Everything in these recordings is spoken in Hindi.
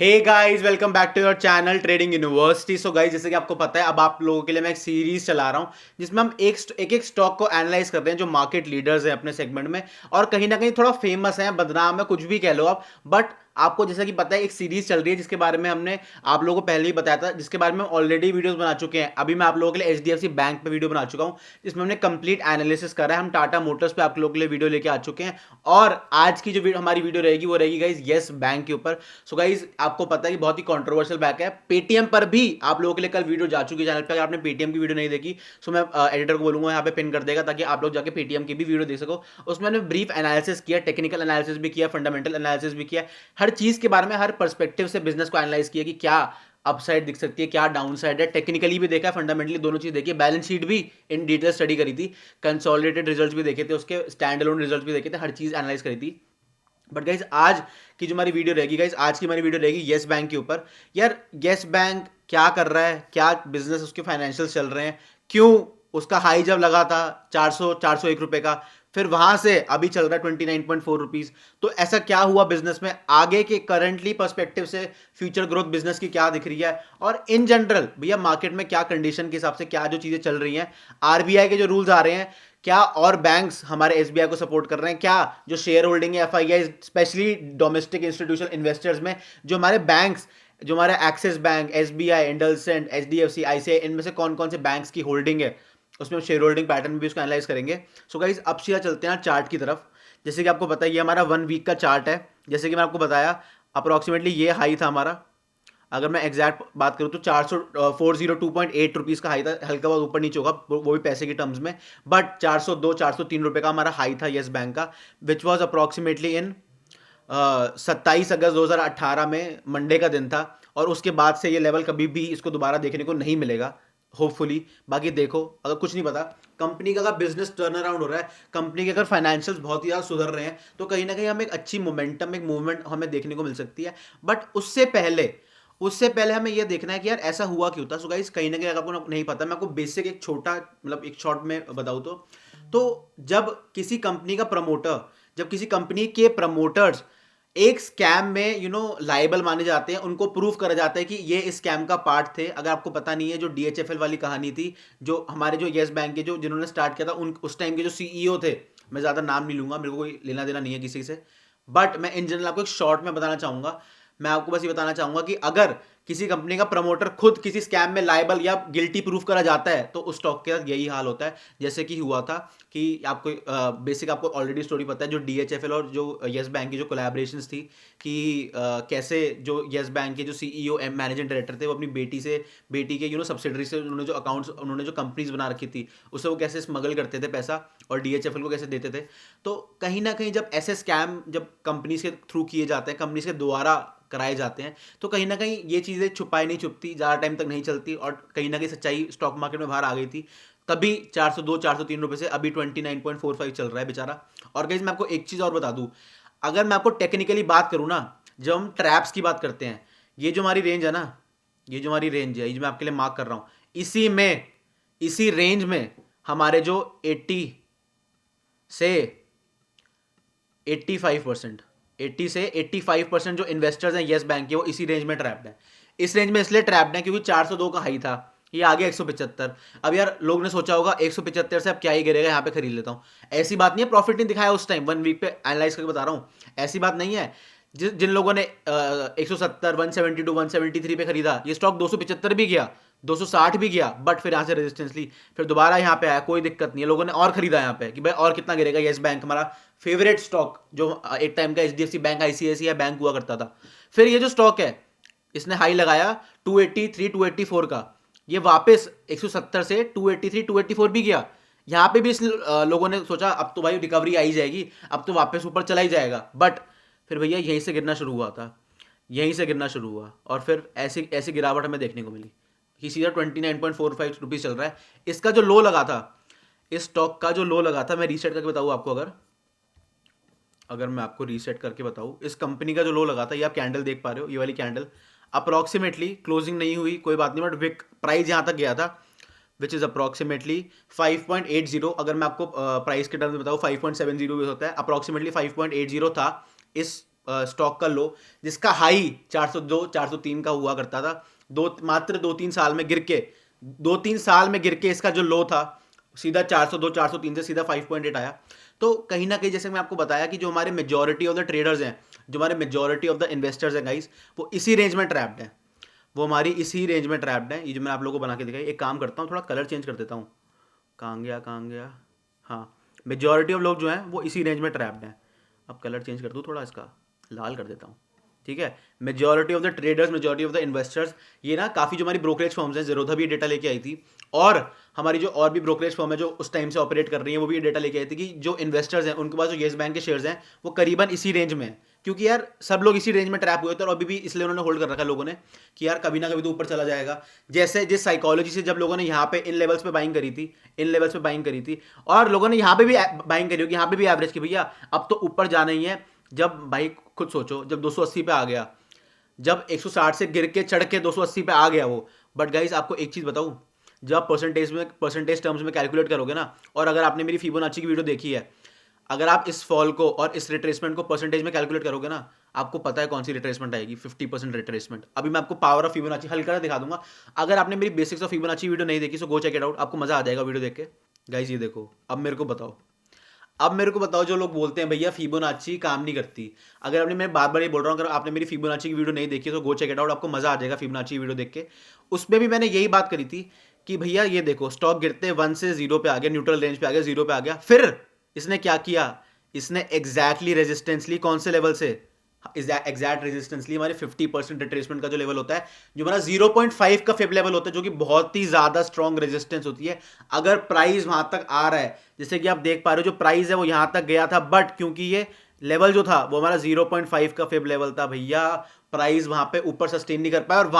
Hey guys, welcome back to your channel trading university. So guys, जैसे कि आपको पता है, अब आप लोगों के लिए मैं एक सीरीज चला रहा हूं जिसमें हम एक स्टॉक को एनालाइज करते हैं जो मार्केट लीडर्स हैं अपने सेगमेंट में और कहीं ना कहीं थोड़ा फेमस है, बदनाम है, कुछ भी कह लो आप। बट आपको जैसा कि पता है, एक सीरीज चल रही है जिसके बारे में हमने आप लोगों को पहले ही बताया था, जिसके बारे में ऑलरेडी वीडियोस बना चुके हैं। अभी मैं आप लोगों के लिए एचडीएफसी बैंक पे वीडियो बना चुका हूं जिसमें हमने कंप्लीट एनालिसिस करा है। हम टाटा मोटर्स पे आप लोगों के लिए वीडियो लेके आ चुके हैं और आज की जो हमारी वीडियो रहेगी वो रहेगी गाइज येस बैंक के ऊपर। सो गाइज, आपको पता है कि बहुत ही कंट्रोवर्शियल बैक है। पेटीएम पर भी आप लोगों के लिए कल वीडियो जा चुकी है चैनल पे। अगर आपने पेटीएम की वीडियो नहीं देखी सो मैं एडिटर को बोलूंगा यहाँ पे पिन कर देगा ताकि आप लोग जाके पेटीएम की भी वीडियो देख सको। उसमें मैंने ब्रीफ एनालिसिस किया, टेक्निकल एनालिसिस भी किया, फंडामेंटल एनालिसिस भी किया, हर चीज के बारे में, हर पर्सपेक्टिव से बिजनेस को एनालाइज किया कि क्या अपसाइड दिख सकती है, क्या डाउन साइड है। टेक्निकली भी देखा, फंडामेंटली दोनों चीज देखी, बैलेंस शीट भी इन डिटेल स्टडी करी थी, कंसोलिडेटेड रिजल्ट्स भी देखे थे, उसके स्टैंड अलोन रिजल्ट्स भी देखे थे, हर चीज एनालाइज करी थी। बट गाइज, आज की जो हमारी वीडियो रहेगी गाइज, आज की हमारी वीडियो रहेगी येस बैंक के ऊपर। यार, येस बैंक क्या कर रहा है, क्या बिजनेस उसके फाइनेंशियल्स चल रहे हैं, क्यों उसका हाई जब लगा था 401 रुपए का, फिर वहां से अभी चल रहा है 29.4 रुपीज। तो ऐसा क्या हुआ बिजनेस में, आगे के करंटली पर्सपेक्टिव से फ्यूचर ग्रोथ बिजनेस की क्या दिख रही है, और इन जनरल भैया मार्केट में क्या कंडीशन के हिसाब से क्या जो चीजें चल रही हैं, आरबीआई के जो रूल्स आ रहे हैं, क्या और बैंक्स हमारे एसबीआई को सपोर्ट कर रहे हैं, क्या जो शेयर होल्डिंग है FII specially domestic institutional investors में, जो हमारे बैंक्स, जो हमारे Axis Bank, SBI, IndusInd, HDFC, ICI, इनमें से कौन कौन से बैंक्स की होल्डिंग है, उसमें शेयर होल्डिंग पैटर्न भी उसको एनालाइज करेंगे। सो गाइस, अब सीधा चलते हैं चार्ट की तरफ। जैसे कि आपको पता है, ये हमारा 1 वीक का चार्ट है। जैसे कि मैं आपको बताया, अप्रोक्सीमेटली ये हाई था हमारा। अगर मैं एग्जैक्ट बात करूँ तो 402.8 रुपीज़ का हाई था, हल्का बहुत ऊपर नीचे होगा वो भी पैसे की टर्म्स में। बट 403 रुपए का हमारा हाई था येस बैंक का, विच वॉज अप्रोक्सीमेटली इन 27 अगस्त 2018 में, मंडे का दिन था। और उसके बाद से ये लेवल कभी भी इसको दोबारा देखने को नहीं मिलेगा, होपफुली। बाकी देखो, अगर कुछ नहीं पता, कंपनी का अगर बिजनेस टर्न अराउंड हो रहा है, कंपनी के अगर फाइनेंशियल्स बहुत ही ज़्यादा सुधर रहे हैं, तो कहीं ना कहीं हमें एक अच्छी मोमेंटम, एक मूवमेंट हमें देखने को मिल सकती है। बट उससे पहले हमें यह देखना है कि यार ऐसा हुआ क्यों था। सो गाइस, कहीं ना कहीं अगर आपको नहीं पता, मैं आपको बेसिक एक छोटा, मतलब एक शॉर्ट में बताऊं तो जब किसी कंपनी का प्रमोटर, जब किसी कंपनी के प्रमोटर्स एक स्कैम में लाइबल माने जाते हैं, उनको प्रूव करा जाता है कि ये इस स्कैम का पार्ट थे। अगर आपको पता नहीं है, जो डीएचएफएल वाली कहानी थी, जो हमारे जो येस बैंक के जो जिन्होंने स्टार्ट किया था, उन उस टाइम के जो सीईओ थे, मैं ज़्यादा नाम नहीं लूंगा, मेरे को कोई लेना देना नहीं है किसी से। बट मैं इन जनरल आपको एक शॉर्ट में बताना चाहूंगा। मैं आपको बस ये बताना चाहूंगा कि अगर किसी कंपनी का प्रमोटर खुद किसी स्कैम में लायबल या गिल्टी प्रूफ करा जाता है, तो उस स्टॉक के साथ यही हाल होता है, जैसे कि हुआ था। कि आपको बेसिक आपको ऑलरेडी स्टोरी पता है, जो डीएचएफएल और जो येस बैंक की जो कोलैबोरेशंस थी, कि कैसे जो येस बैंक के जो सीईओ मैनेजिंग डायरेक्टर थे, वो अपनी बेटी के सब्सिडरी से उन्होंने जो अकाउंट्स, उन्होंने जो कंपनीज बना रखी थी, उससे वो कैसे स्मगल करते थे पैसा और डीएचएफएल को कैसे देते थे। तो कहीं ना कहीं जब ऐसे स्कैम जब कंपनीज के थ्रू किए जाते हैं, कंपनीज के द्वारा कराए जाते हैं, तो कहीं ना कहीं ये चीज़ें छुपाई नहीं छुपती, ज़्यादा टाइम तक नहीं चलती, और कहीं ना कहीं सच्चाई स्टॉक मार्केट में बाहर आ गई थी। तभी 402 403 रुपए से अभी 29.45 चल रहा है बेचारा। और गाइस, मैं आपको एक चीज़ और बता दूं, अगर मैं आपको टेक्निकली बात करूं ना, जब हम ट्रैप्स की बात करते हैं, ये जो हमारी रेंज है ना, ये जो हमारी रेंज है, ये जो मैं आपके लिए मार्क कर रहा हूं, इसी रेंज में हमारे जो 80 से 85%, 80 से 85% जो इन्वेस्टर्स हैं येस बैंक के, वो इसी रेंज में ट्रैप्ड है। इस रेंज में इसलिए ट्रैप्ड है क्योंकि 402 का हाई था, ये आ गया 175। अब यार, लोग ने सोचा होगा 175 से अब क्या ही गिरेगा, यहाँ पे खरीद लेता हूँ। ऐसी बात नहीं है, प्रॉफिट नहीं दिखाया उस टाइम, 1 वीक पे एनालाइज करके बता रहा हूँ, ऐसी बात नहीं है। जिन लोगों ने 170, 172, 173 पे खरीदा, ये स्टॉक 275 भी गया, 260 भी गया, बट फिर यहाँ से रेजिस्टेंस ली, फिर दोबारा यहाँ पे आया, कोई दिक्कत नहीं है। लोगों ने और खरीदा यहाँ पे कि भाई और कितना गिरेगा, येस बैंक हमारा फेवरेट स्टॉक, जो एक टाइम का एचडीएफसी बैंक, आईसीआईसीआई बैंक हुआ करता था। फिर ये जो स्टॉक है, इसने हाई लगाया 283 284 का, ये वापस 170 से 283 284 भी गया। यहाँ पे भी लोगों ने सोचा अब तो भाई रिकवरी आई जाएगी, अब तो वापस ऊपर चला ही जाएगा। बट फिर भैया यहीं से गिरना शुरू हुआ था, यहीं से गिरना शुरू हुआ, और फिर ऐसी ऐसी गिरावट हमें देखने को मिली कि सीधा 29.45 चल रहा है। इसका जो लो लगा था, इस स्टॉक का जो लो लगा था, मैं रीसेट करके बताऊँ आपको, अगर अगर मैं आपको रीसेट करके बताऊँ, इस कंपनी का जो लो लगा था, ये आप कैंडल देख पा रहे हो, ये वाली कैंडल अप्रॉक्सीमेटली क्लोजिंग नहीं हुई, कोई बात नहीं, बट विक प्राइस यहाँ तक गया था, विच इज़ अप्रॉक्सीमेटली 5.80। अगर मैं आपको प्राइस के टर्म्स में बताऊँ, 5.70 भी होता है, अप्रॉक्सीमेटली 5.80 था इस स्टॉक का लो, जिसका हाई 402 403 का हुआ करता था, मात्र 2-3 साल में गिर के, 2-3 साल में गिर के इसका जो लो था सीधा 402 403 से सीधा 5.8 आया। तो कहीं ना कहीं जैसे मैं आपको बताया कि जो हमारे मेजॉरिटी ऑफ द ट्रेडर्स हैं, जो हमारे मेजॉरिटी ऑफ द इन्वेस्टर्स हैं गाइस, वो इसी रेंज में ट्रैप्ड हैं, वो हमारी इसी रेंज में ट्रैप्ड है। ये जो मैं आप लोगों को बना के दिखाई, एक काम करता हूँ, थोड़ा कलर चेंज कर देता हूँ, कहाँ गया, हाँ, मेजॉरिटी ऑफ लोग जो हैं वो इसी रेंज में ट्रैप्ड हैं। अब कलर चेंज कर दूँ थोड़ा, इसका लाल कर देता हूँ, ठीक है। Majority of the traders, majority of the investors, ये ना काफ़ी जो हमारी ब्रोकरेज फर्म्स हैं, ज़ेरोधा भी डेटा लेके आई थी, और हमारी जो और भी ब्रोकरेज फर्म है जो उस टाइम से ऑपरेट कर रही है, वो भी डेटा लेके आई थी कि जो इन्वेस्टर्स हैं उनके पास जो येस बैंक के शेयर्स हैं वो करीबन इसी रेंज में है, क्योंकि यार सब लोग इसी रेंज में ट्रैप हुए थे, और अभी भी इसलिए उन्होंने होल्ड कर रखा है लोगों ने कि यार कभी ना कभी तो ऊपर चला जाएगा। जैसे जिस साइकोलॉजी से जब लोगों ने यहाँ पे इन लेवल्स पे बाइंग करी थी, इन लेवल्स पे बाइंग करी थी, और लोगों ने यहाँ पे भी बाइंग करी होगी, यहाँ पे भी एवरेज की भैया अब तो ऊपर जाना ही है। जब भाई खुद सोचो, जब 280 पे आ गया, जब 160 से गिर के चढ़ के 280 पे आ गया वो। बट गाइज आपको एक चीज़ बताऊँ, जब आप परसेंटेज टर्म्स में कैलकुलेट करोगे ना, और अगर आपने मेरी फिबोनाची की वीडियो देखी है, अगर आप इस फॉल को और इस रिट्रेसमेंट को परसेंटेज में कैलकुलेट करोगे ना, आपको पता है कौन सी रिट्रेसमेंट आएगी, 50% रिट्रेसमेंट। अभी मैं आपको पावर ऑफ फिबोनाची हल्का दिखा दूंगा। अगर आपने मेरी बेसिक्स ऑफ फिबोनाची वीडियो नहीं देखी, सो गो चेक इट आउट, आपको मजा आ जाएगा वीडियो देख के। गाइज ये देखो, अब मेरे को बताओ जो लोग बोलते हैं भैया फिबोनाची काम नहीं करती, अगर आपने, मैं बार बार ये बोल रहा हूँ, अगर आपने मेरी फिबोनाची की वीडियो नहीं देखी तो गो चेक इट आउट, आपको मजा आ जाएगा फिबोनाची की वीडियो देख के। उसमें भी मैंने यही बात करी थी कि भैया ये देखो, स्टॉक गिरते 1 से 0 पे आ गया, न्यूट्रल रेंज पे आ गया, 0 पे आ गया, फिर इसने क्या किया, इसने एग्जैक्टली रेजिस्टेंस ली, कौन से लेवल से, एग्जैक्ट रेजिस्टेंस ली हमारे 50% रिट्रेसमेंट का जो लेवल होता है, जो हमारा 0.5 का फिब लेवल होता है, जो कि बहुत ही ज्यादा स्ट्रॉन्ग रेजिस्टेंस होती है। अगर प्राइस वहां तक आ रहा है, जैसे कि आप देख पा रहे हो जो प्राइस है वो यहां तक गया था, बट क्योंकि ये लेवल जो था वो हमारा 0.5 का फिब लेवल था भैया, प्राइस वहां पे ऊपर सस्टेन नहीं कर पाया, और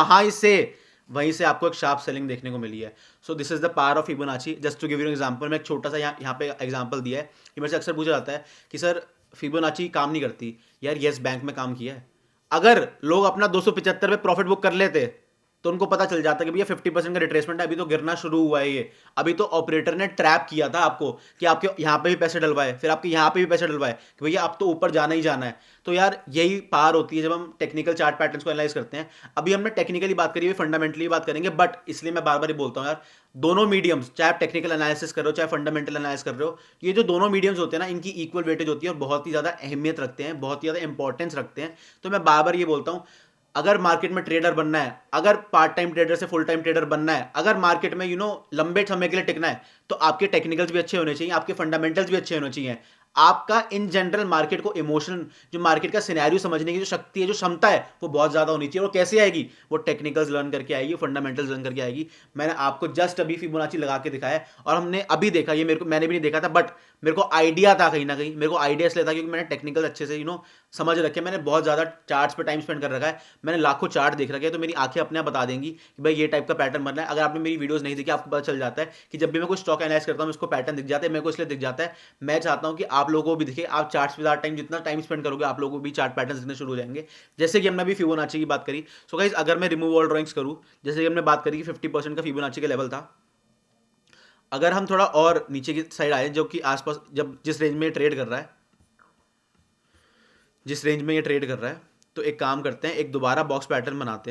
वहीं से आपको एक शार्प सेलिंग देखने को मिली है। So this is the power of Fibonacci. Just to give you example, मैं एक छोटा सा यहाँ पे एग्जांपल दिया है कि मेरे से अक्सर पूछा जाता है कि सर फिबोनाची काम नहीं करती। यार येस बैंक में काम किया है। अगर लोग अपना 275 पे प्रॉफिट बुक कर लेते तो उनको पता चल जाता कि भैया 50% का रिट्रेसमेंट है, अभी तो गिरना शुरू हुआ है ये, अभी तो ऑपरेटर ने ट्रैप किया था आपको कि आपके यहाँ पे भी पैसे डलवाए, फिर आपके यहाँ पे भी पैसे डलवाए कि भैया अब तो ऊपर जाना ही जाना है। तो यार यही पार होती है जब हम टेक्निकल चार्ट पैटर्न्स को एनालाइज करते हैं। अभी हमने टेक्निकली बात करी है, फंडामेंटली बात करेंगे, बट इसलिए मैं बार बार बोलता हूँ यार, दोनों मीडियम्स, चाहे आप टेक्निकल एनालिसिस कर रहे हो चाहे फंडामेंटल एनालिसिस कर रहे हो, ये जो दोनों मीडियम्स होते हैं ना, इनकी इक्वल वेटेज होती है और बहुत ही ज़्यादा अहमियत रखते हैं, बहुत ही ज़्यादा इंपॉर्टेंस रखते हैं। तो मैं बार बार ये बोलता हूँ, अगर मार्केट में ट्रेडर बनना है, अगर पार्ट टाइम ट्रेडर से फुल टाइम ट्रेडर बनना है, अगर मार्केट में लंबे समय के लिए टिकना है, तो आपके टेक्निकल्स भी अच्छे होने चाहिए, आपके फंडामेंटल्स भी अच्छे होने चाहिए, आपका इन जनरल मार्केट को इमोशन, जो मार्केट का सिनेरियो समझने की जो शक्ति है, जो क्षमता है, वो बहुत ज्यादा होनी चाहिए। और कैसे आएगी, वो टेक्निकल्स लर्न करके आएगी, फंडामेंटल्स लर्न करके आएगी। मैंने आपको जस्ट अभी फिबोनाची लगा के दिखाया है, और हमने अभी देखा, ये मैंने भी नहीं देखा था, बट मेरे को आइडिया था, कहीं ना कहीं मेरे को आइडिया इसलिए था क्योंकि मैंने टेक्निकल अच्छे से समझ रखे, मैंने बहुत ज्यादा चार्ट्स पे टाइम स्पेंड कर रखा है, मैंने लाखों चार्ट देख रखे हैं, तो मेरी आंखें अपने आप बता देंगी कि भाई ये टाइप का पैटर्न बनना है। अगर आपने मेरी वीडियोस नहीं देखी, आपको पता चल जाता है कि जब भी मैं कोई स्टॉक एनालाइज करता हूँ, इसको पैटर्न दिख जाता है, मेरे को इसलिए दिख जाता है। मैं चाहता हूँ कि आप लोगों को भी दिखे, आप चार्ट्स पे ज़्यादा टाइम, जितना टाइम स्पेंड करोगे, आप लोगों को भी चार्ट पैटर्न दिखने शुरू हो जाएंगे। जैसे कि हमने अभी फिबोनाची की बात करी। सो गाइस, अगर मैं रिमूव ऑल ड्राइंग्स करूँ, जैसे कि हमने बात करी कि 50% का फिबोनाची का लेवल था, अगर हम थोड़ा और नीचे की साइड आए, जो कि आसपास, जब जिस रेंज में ये ट्रेड कर रहा है, जिस रेंज में ये ट्रेड कर रहा है, तो एक काम करते हैं, एक दोबारा बॉक्स पैटर्न बनाते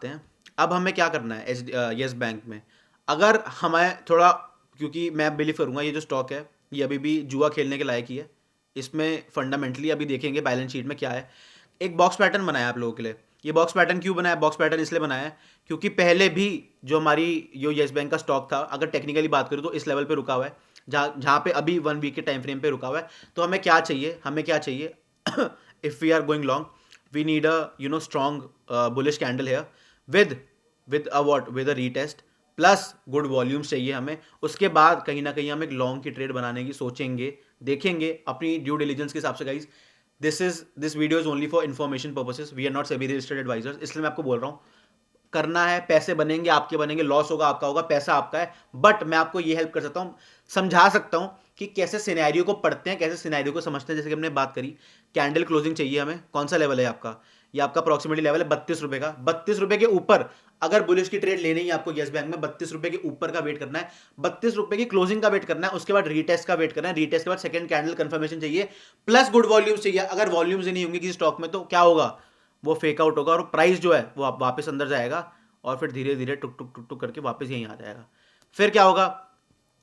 हैं, अब हमें क्या करना है येस बैंक में, अगर हमें थोड़ा, क्योंकि मैं बिलीव करूंगा ये जो स्टॉक है ये अभी भी जुआ खेलने के लायक ही है, इसमें फंडामेंटली अभी देखेंगे बैलेंस शीट में क्या है। एक बॉक्स पैटर्न बनाया आप लोगों के लिए। ये बॉक्स पैटर्न क्यों बनाया, बॉक्स पैटर्न इसलिए बनाया है क्योंकि पहले भी जो हमारी जो येस बैंक का स्टॉक था, अगर टेक्निकली बात करूँ तो इस लेवल पे रुका हुआ है, जहाँ पे अभी 1 वीक के टाइम फ्रेम पे रुका हुआ है। तो हमें क्या चाहिए if we are going long, we need a strong bullish candle here with a retest plus good volumes चाहिए हमें। उसके बाद कहीं ना कहीं हम एक लॉन्ग की ट्रेड बनाने की सोचेंगे, देखेंगे अपनी ड्यू डिलीजेंस के हिसाब से। Guys, this video is only for information purposes, we are not SEBI registered advisors, इसलिए मैं आपको बोल रहा हूँ करना है, पैसे बनेंगे, आपके बनेंगे, लॉस होगा आपका होगा, पैसा आपका है, बट मैं आपको ये हेल्प कर सकता हूँ, समझा सकता हूँ कि कैसे सिनेरियो को पढ़ते हैं, कैसे सिनेरियो को समझते हैं। जैसे कि हमने बात करी, कैंडल क्लोजिंग चाहिए हमें, कौन सा लेवल है आपका, ये आपका अप्रोक्सीमेटली लेवल है 32 रुपए का। 32 रुपए के ऊपर अगर बुलिश की ट्रेड लेनी है आपको यस बैंक में, 32 रुपए के ऊपर का वेट करना है, 32 रुपए की क्लोजिंग का वेट करना है, उसके बाद रीटेस्ट का वेट करना है, रीटेस्ट के बाद सेकंड कैंडल कंफर्मेशन चाहिए, प्लस गुड वॉल्यूम्स चाहिए। अगर वॉल्यूम्स नहीं होंगे किसी स्टॉक में तो क्या होगा, वो फेक आउट होगा और प्राइस जो है वो वापस अंदर जाएगा और फिर धीरे धीरे टुक टुक टुक टुक करके वापस यहीं आ जाएगा। फिर क्या होगा,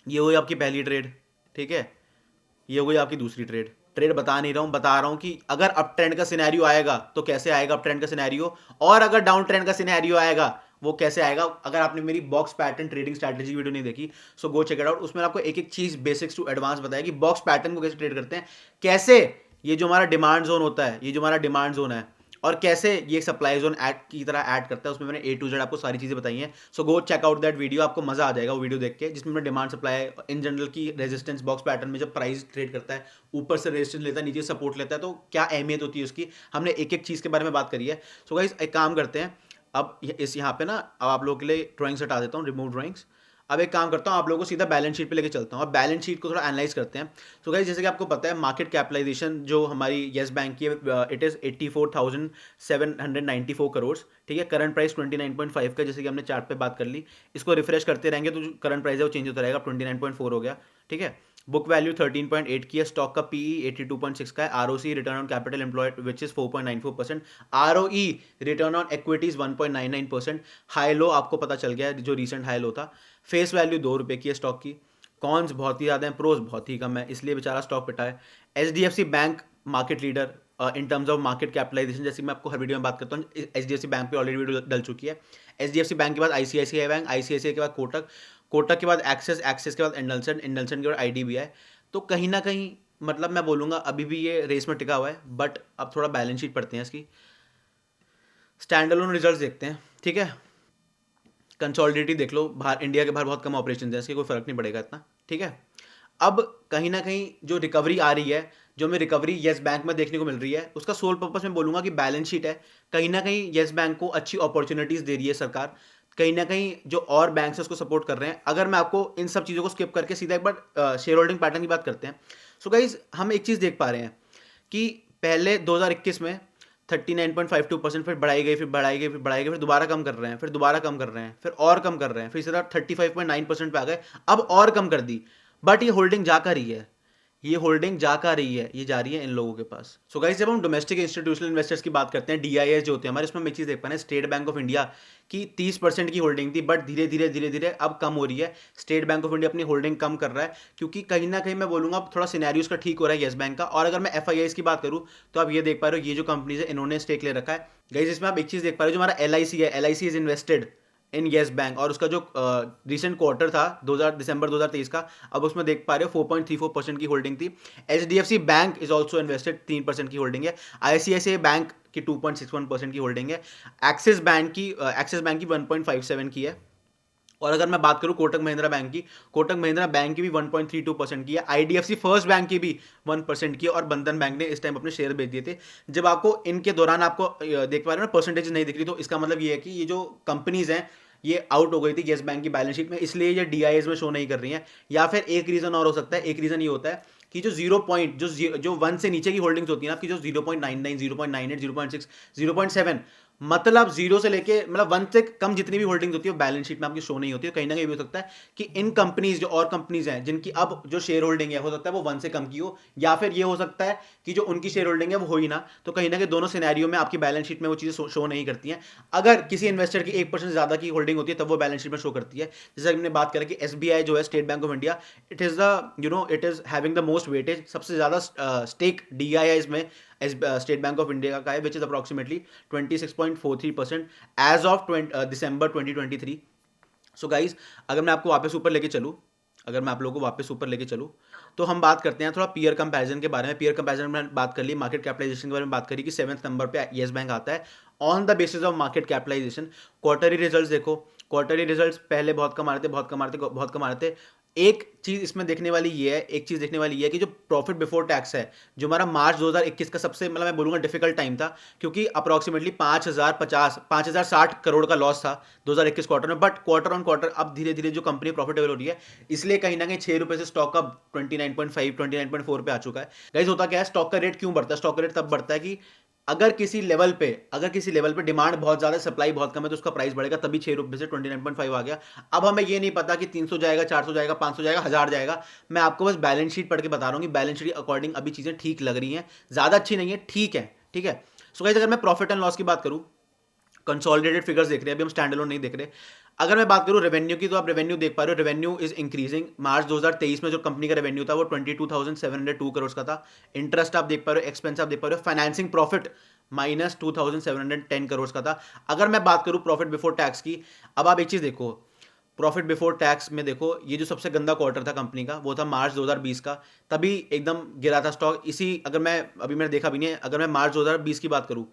ये हुई आपकी पहली ट्रेड, ठीक है, ये हो गई आपकी दूसरी ट्रेड। ट्रेड बता नहीं रहा हूं, बता रहा हूं कि अगर अप ट्रेंड का सिनेरियो आएगा तो कैसे आएगा अप ट्रेंड का सिनेरियो, और अगर डाउन ट्रेंड का सिनेरियो आएगा वो कैसे आएगा। अगर आपने मेरी box pattern trading strategy video नहीं देखी सो गो चेक इट आउट, उसमें आपको एक एक चीज बेसिक्स टू एडवांस बताया कि बॉक्स पैटर्न को कैसे ट्रेड करते हैं, कैसे ये जो हमारा डिमांड जोन होता है, ये जो हमारा डिमांड जोन है, और कैसे ये सप्लाई जोन ऐड की तरह ऐड करता है। उसमें मैंने A to Z आपको सारी चीज़ें बताई हैं। So go check out that video, आपको मजा आ जाएगा वो वीडियो देख के, जिसमें मैंने डिमांड सप्लाई इन जनरल की रेजिस्टेंस बॉक्स पैटर्न में जब प्राइस ट्रेड करता है, ऊपर से रेजिस्टेंस लेता है, नीचे सपोर्ट लेता है, तो क्या अहमियत होती है उसकी, हमने एक एक चीज़ के बारे में बात करी है। सो गाइस एक काम करते हैं, अब इस यहाँ पे ना अब आप लोगों के लिए ड्राइंग्स हटा देता हूँ, रिमूव ड्राइंग्स। अब एक काम करता हूँ, आप लोगों को सीधा बैलेंस शीट पे लेके चलता हूँ। अब बैलेंस शीट को थोड़ा एनालाइज करते हैं। सो गाइस जैसे कि आपको पता है मार्केट कैपिटलाइजेशन जो हमारी येस बैंक की है, इट इज़ 84,794 करोड़, ठीक है। करंट प्राइस 29.5 का, जैसे कि हमने चार्ट पे बात कर ली। इसको रिफ्रेश करते रहेंगे तो जो करंट प्राइस है वो चेंज होता रहेगा, 29.4 हो गया, ठीक है। बुक वैल्यू 13.8 की है, स्टॉक का पीई 82.6 का है, ROC return on capital employed which is 4.94%, ROE return on equities 1.99%। High low आपको पता चल गया है जो रीसेंट हाई लो था। फेस वैल्यू 2 रुपये की है स्टॉक की। कॉन्स बहुत ही ज़्यादा हैं, प्रोज बहुत ही कम है, इसलिए बेचारा स्टॉक पिटा है। HDFC bank market leader in terms of market capitalisation, जैसे मैं आपको हर वीडियो में बात करता हूँ, एचडीएफसी बैंक पे ऑलरेडी वीडियो डल चुकी है। एचडीएफसी बैंक के बाद आईसीआईसीआई बैंक, आईसीआईसीआई के बाद कोटक, कोटक के बाद एक्सिस, एक्सिस के बाद इंडलसन, इंडलसन के बाद आईडीबीआई। तो कहीं ना कहीं मतलब मैं बोलूँगा अभी भी ये रेस में टिका हुआ है, बट अब थोड़ा बैलेंस शीट पढ़ते हैं इसकी, स्टैंड अलोन रिजल्ट देखते हैं, ठीक है। कंसोलिडेटेड देख लो, बाहर इंडिया के बाहर बहुत कम ऑपरेशन है, इसके कोई फर्क नहीं पड़ेगा इतना, ठीक है। अब कहीं ना कहीं जो रिकवरी आ रही है, जो हमें रिकवरी येस बैंक में देखने को मिल रही है, उसका सोल पर्पस मैं बोलूंगा कि बैलेंस शीट है। कहीं ना कहीं येस बैंक को अच्छी अपॉर्चुनिटीज दे रही है सरकार, कहीं ना कहीं जो और बैंक है उसको सपोर्ट कर रहे हैं। अगर मैं आपको इन सब चीज़ों को स्किप करके सीधा एक बार शेयर होल्डिंग पैटर्न की बात करते हैं। सो गाइज हम एक चीज़ देख पा रहे हैं कि पहले 2021 में 39.52%, फिर बढ़ाई गई, फिर बढ़ाई गई, फिर बढ़ाई गई, फिर दोबारा कम कर रहे हैं, फिर दोबारा कम कर रहे हैं, फिर और कम कर रहे हैं, फिर इसी तरह 35.9% पे आ गए, अब और कम कर दी। बट ये होल्डिंग जा कर रही है, ये होल्डिंग जा कर रही है, ये जा रही है इन लोगों के पास। सो गाइस जब हम डोमेस्टिक इंस्टीट्यूशनल इन्वेस्टर्स की बात करते हैं, डीआईएस जो होते हैं हमारे, इसमें हम एक चीज़ देख पा रहे हैं, स्टेट बैंक ऑफ इंडिया की 30% की होल्डिंग थी, बट धीरे धीरे धीरे धीरे अब कम हो रही है। स्टेट बैंक ऑफ इंडिया अपनी होल्डिंग कम कर रहा है, क्योंकि कहीं ना कहीं मैं बोलूंगा अब थोड़ा सिनेरियो का ठीक हो रहा है येस बैंक का। और अगर मैं एफआईआईस की बात करूँ तो आप ये देख पा रहे हो, ये जो कंपनीज है इन्होंने स्टेक ले रखा है। गाइस इसमें आप एक चीज़ देख पा रहे हो, जो हमारा एलआईसी है, LIC is invested in yes bank, और उसका जो रिसेंट क्वार्टर था दिसंबर 2023 का, अब उसमें देख पा रहे हो 4.34% की होल्डिंग थी। HDFC bank is also invested, 3% की होल्डिंग है। आईसीआईसीआई बैंक की 2.61% की होल्डिंग है। एक्सिस बैंक की 1.57 की है। और अगर मैं बात करूं कोटक महिंद्रा बैंक की, कोटक महिंद्रा बैंक की भी 1.32% की है। आईडीएफसी फर्स्ट बैंक की भी 1% की है, और बंधन बैंक ने इस टाइम अपने शेयर बेच दिए थे। जब आपको इनके दौरान आपको देख पा रहे हो ना परसेंटेज नहीं दिख रही, तो इसका मतलब ये है कि ये जो कंपनीज हैं ये आउट हो गई थी येस बैंक की बैलेंस शीट में, इसलिए ये डीआईएस में शो नहीं कर रही हैं। या फिर एक रीजन और हो सकता है, एक रीजन ये होता है कि जो 1 से नीचे की होल्डिंग्स होती है ना आपकी, जो 0.99, 0.98, 0.6, 0.7, मतलब 0 से लेके मतलब 1 से कम जितनी भी होल्डिंग्स होती है वो बैलेंस शीट में आपकी शो नहीं होती है। कहीं ना कहीं भी हो सकता है कि इन कंपनीज जो और कंपनीज हैं जिनकी अब जो शेयर होल्डिंग है हो सकता है वो 1 से कम की हो, या फिर ये हो सकता है कि जो उनकी शेयर होल्डिंग है वो हो ही ना। तो कहीं ना कहीं दोनों सिनेरियो में आपकी बैलेंस शीट में वो चीज़ें शो नहीं करती हैं। अगर किसी इन्वेस्टर की 1% ज़्यादा की होल्डिंग होती है तब वो बैलेंस शीट में शो करती है। जैसे हमने बात करें कि एसबीआई जो है, State Bank of India, it is the it is having the most weightage, सबसे ज़्यादा स्टेक डीआईआईज में स्टेट बैंक ऑफ इंडिया का है, which is approximately 26.43% as of December 2023। So guys अगर मैं आपको वापस ऊपर लेके चलूँ, अगर मैं आप लोगों को वापस ऊपर लेके चलूँ, तो हम बात करते हैं थोड़ा पीयर कंपैरिजन के बारे में। पीयर कंपैरिजन में बात कर ली, मार्केट कैपिटलाइजेशन के बारे में बात करी कि 7th नंबर पे येस बैंक आता है on the basis of market capitalisation. Quarterly results देखो, क्वार्टरली रिजल्ट्स पहले बहुत कम आ रहे थे, बहुत कम आ रहे थे, बहुत कम आ रहे थे। एक चीज़ इसमें देखने वाली ये है, एक चीज़ देखने वाली ये है कि जो प्रॉफिट बिफोर टैक्स है, जो हमारा मार्च 2021 का सबसे मतलब मैं बोलूँगा डिफिकल्ट टाइम था, क्योंकि अप्रॉक्सीमेटली 5060 करोड़ का लॉस था 2021 क्वार्टर में, बट क्वार्टर ऑन क्वार्टर अब धीरे धीरे जो कंपनी प्रॉफिटेबल हो रही है, इसलिए कहीं ना कहीं 6 रुपये से स्टॉक अब 29.5 29.4 पे आ चुका है। गाइस होता क्या है, स्टॉक का रेट क्यों बढ़ता है? स्टॉक का रेट तब बढ़ता है कि अगर किसी लेवल पे डिमांड बहुत ज़्यादा सप्लाई बहुत कम है तो उसका प्राइस बढ़ेगा, तभी 6 रुपये से 29.5 आ गया। अब हमें ये नहीं पता कि 300 जाएगा, 400 जाएगा, 500 जाएगा, 1000 जाएगा। मैं आपको बस बैलेंस शीट पढ़ के बता रहा हूँ कि बैलेंस शीट अकॉर्डिंग अभी चीज़ें ठीक लग रही हैं, ज़्यादा अच्छी नहीं है, ठीक है, ठीक है। सो गाइस, अगर मैं प्रॉफिट एंड लॉस की बात करूँ, कंसोलिडेटेड फिगर्स देख रहे हैं, अभी हम स्टैंड अलोन नहीं देख रहे। अगर मैं बात करूं रेवेन्यू की, तो आप रेवेन्यू देख पा रहे हो, रेवेन्यू इज इंक्रीजिंग। मार्च 2023 में जो कंपनी का रेवेन्यू था वो 22,702 करोड़ का था। इंटरेस्ट आप देख पा रहे हो, एक्सपेंस आप देख पा रहे हो, फाइनेंसिंग प्रॉफिट माइनस 2,710 करोड़ का था। अगर मैं बात करूं प्रॉफिट बिफोर टैक्स की, अब आप एक चीज देखो, प्रॉफिट बिफोर टैक्स में देखो, ये जो सबसे गंदा क्वार्टर था कंपनी का वो था मार्च 2020 का, तभी एकदम गिरा था स्टॉक। इसी अगर मैं अभी मैंने देखा भी नहीं है, अगर मैं मार्च 2020 की बात करूं,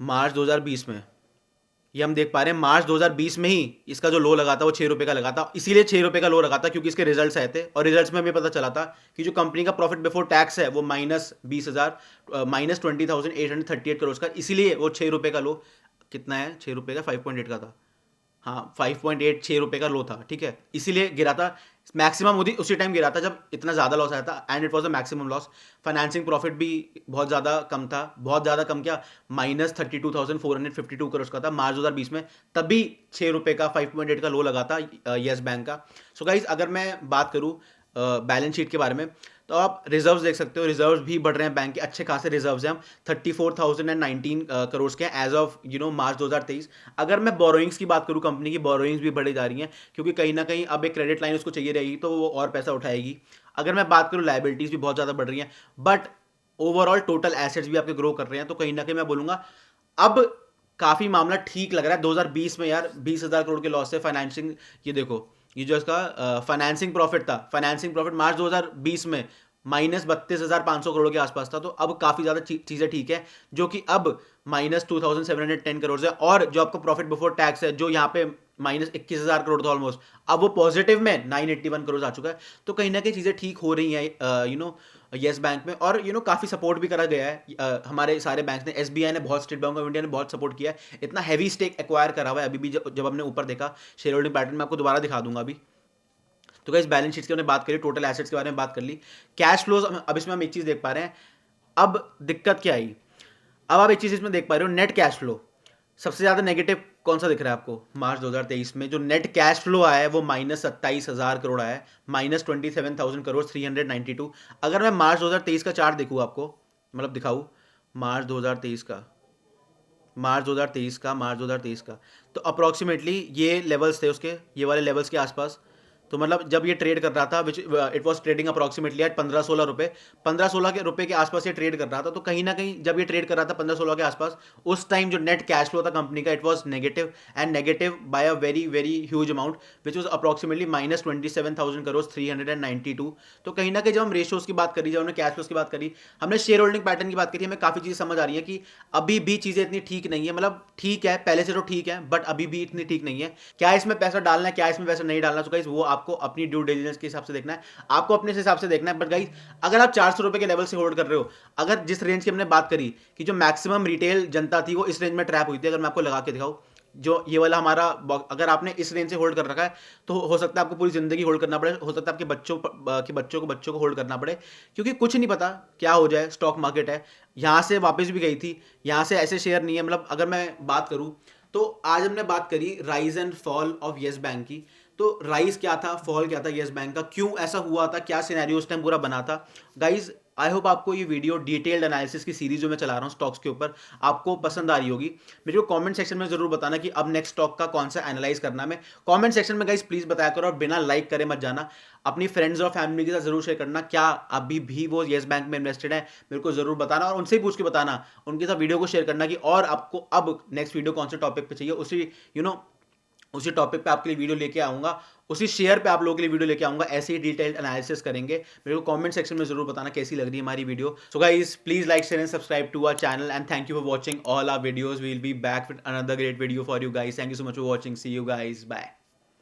मार्च 2020 में ये हम देख पा रहे हैं, मार्च 2020 में ही इसका जो लो लगा था वो 6 रुपये का लगा था। इसीलिए 6 रुपये का लो लगा था क्योंकि इसके रिजल्ट्स आए थे, और रिजल्ट्स में हमें पता चला था कि जो कंपनी का प्रॉफिट बिफोर टैक्स है वो माइनस 20,838 करोड़ का, इसीलिए वो 6 रुपये का लो, कितना है 6 रुपये का, 5.8 का था, हाँ 5.8, 6 रुपये का लो था, ठीक है, इसीलिए गिरा था। मैक्सिमम उसी टाइम गिरा था जब इतना ज़्यादा लॉस आया था, and it was the maximum loss. Financing profit भी बहुत ज़्यादा कम था, बहुत ज़्यादा कम, क्या, -32,452 करोड़ का था मार्च 2020 में, तभी 6 रुपये का, 5.8 का लो लगा था येस बैंक का। सो गाइज, अगर मैं बात करूँ बैलेंस शीट के बारे में, तो आप रिजर्व्स देख सकते हो, रिजर्व्स भी बढ़ रहे हैं, बैंक के अच्छे खासे रिजर्व्स हैं। हम 34,019 करोड़ के एज ऑफ मार्च 2023। अगर मैं बोरोइंग्स की बात करूं, कंपनी की बोरोइंग्स भी बढ़ी जा रही हैं, क्योंकि कहीं ना कहीं अब एक क्रेडिट लाइन उसको चाहिए रहेगी, तो वो और पैसा उठाएगी। अगर मैं बात करूं, लाइबिलिटीज भी बहुत ज़्यादा बढ़ रही हैं, बट ओवरऑल टोटल एसेट्स भी आपके ग्रो कर रहे हैं, तो कहीं ना कहीं मैं बोलूँगा अब काफ़ी मामला ठीक लग रहा है। 2020 में यार 20,000 करोड़ के लॉस से फाइनेंसिंग, ये देखो, ये जो इसका फाइनेंसिंग प्रॉफिट था, फाइनेंसिंग प्रॉफिट मार्च 2020 में -32,500 करोड़ के आसपास था, तो अब काफ़ी ज़्यादा चीज़ें ठीक है, जो कि अब -2,710 करोड़ है। और जो आपका प्रॉफिट बिफोर टैक्स है, जो यहाँ पे -21,000 करोड़ था ऑलमोस्ट, अब वो पॉजिटिव में 981 करोड़ आ चुका है। तो कहीं ना कहीं चीज़ें ठीक हो रही हैं येस बैंक में, और काफ़ी सपोर्ट भी करा गया है हमारे सारे बैंक ने। एसबीआई ने बहुत, स्टेट बैंक ऑफ इंडिया ने बहुत सपोर्ट किया है, इतना हैवी स्टेक एक्वायर करा हुआ है। अभी भी जब हमने ऊपर देखा शेयर होल्डिंग पैटर्न में, आपको दोबारा दिखा दूंगा अभी। तो गाइस, बैलेंस शीट की हमने बात करी, टोटल एसेट्स के बारे में बात कर ली, कैश फ्लोज, अब इसमें हम एक चीज़ देख पा रहे हैं। अब दिक्कत क्या आई, अब आप एक चीज़ इसमें देख पा रहे हो, नेट कैश फ्लो सबसे ज़्यादा नेगेटिव कौन सा दिख रहा है आपको? मार्च 2023 में जो नेट कैश फ्लो आया है वो -27,000 करोड़ आया है, -27,000 करोड़ 392। अगर मैं मार्च 2023 का चार्ट देखूँ आपको, मतलब दिखाऊँ, मार्च 2023 का, मार्च 2023 का, तो अप्रॉक्सीमेटली ये लेवल्स थे उसके, ये वाले लेवल्स के आसपास। तो मतलब जब ये ट्रेड कर रहा था, which it was trading approximately at 15-16 रुपए, 15-16 के रुपए के आसपास ये ट्रेड कर रहा था। तो कहीं ना कहीं जब ये ट्रेड कर रहा था 15-16 के आसपास, उस टाइम जो नेट कैश फ्लो था कंपनी का, it was negative, and negative by a very very huge amount, which was approximately -27,000 crore 392। तो कहीं ना कहीं जब हम रेशियोज की बात करी, जब हमने कैश फ्लोज की बात करी, हमने शेयर होल्डिंग पैटर्न की बात करी, हमें काफ़ी चीज़ें समझ आ रही है कि अभी भी चीज़ें इतनी ठीक नहीं है। मतलब ठीक है, पहले से तो ठीक है, बट अभी भी इतनी ठीक नहीं है। क्या इसमें पैसा डालना है, क्या इसमें पैसा नहीं डालना, तो गाइस वो आपको अपनी ड्यू डिलिजेंस के हिसाब से देखना है, आपको अपने हिसाब से देखना है। बट गाइस, अगर आप 400 रुपए के लेवल से होल्ड कर रहे हो, अगर जिस रेंज की हमने बात करी कि जो मैक्सिमम रिटेल जनता थी वो इस रेंज में ट्रैप हुई थी, अगर मैं आपको लगा के दिखाऊं, जो ये वाला हमारा अगर आपने इस रेंज से होल्ड कर रखा है, तो हो सकता है आपको पूरी जिंदगी होल्ड करना पड़े, हो सकता है आपके बच्चों को होल्ड करना पड़े, क्योंकि कुछ नहीं पता क्या हो जाए। स्टॉक मार्केट है, यहाँ से वापस भी गई थी, यहाँ से ऐसे शेयर नहीं है। मतलब अगर मैं बात करूँ, तो आज हमने बात करी rise and fall of yes bank की। तो राइज क्या था, फॉल क्या था येस बैंक का, क्यों ऐसा हुआ था, क्या सिनेरियो उस टाइम पूरा बना था। गाइज, आई होप आपको ये वीडियो डिटेल्ड एनालिसिस की सीरीज जो मैं चला रहा हूँ स्टॉक्स के ऊपर, आपको पसंद आ रही होगी। मेरे को कमेंट सेक्शन में जरूर बताना कि अब नेक्स्ट स्टॉक का कौन सा एनालाइज करना है। मैं कमेंट सेक्शन में गाइज प्लीज बताया करो, और बिना लाइक करे मत जाना। अपनी फ्रेंड्स और फैमिली के साथ जरूर शेयर करना, क्या अभी भी वो येस बैंक में इन्वेस्टेड है, मेरे को जरूर बताना, और उनसे ही पूछ के बताना, उनके साथ वीडियो को शेयर करना कि और आपको अब नेक्स्ट वीडियो कौन से टॉपिक पे चाहिए, उसी टॉपिक पे आपके लिए वीडियो लेके आऊंगा, उसी शेयर पे आप लोगों के लिए वीडियो लेके आऊंगा। ऐसे ही डिटेल्ड एनालिसिस करेंगे। मेरे को कमेंट सेक्शन में जरूर बताना कैसी लग रही है हमारी video. So guys, please like, share and subscribe to our channel, and thank you for watching all our videos. We will be back with another great video for you guys. Thank you so much for watching. See you guys, bye.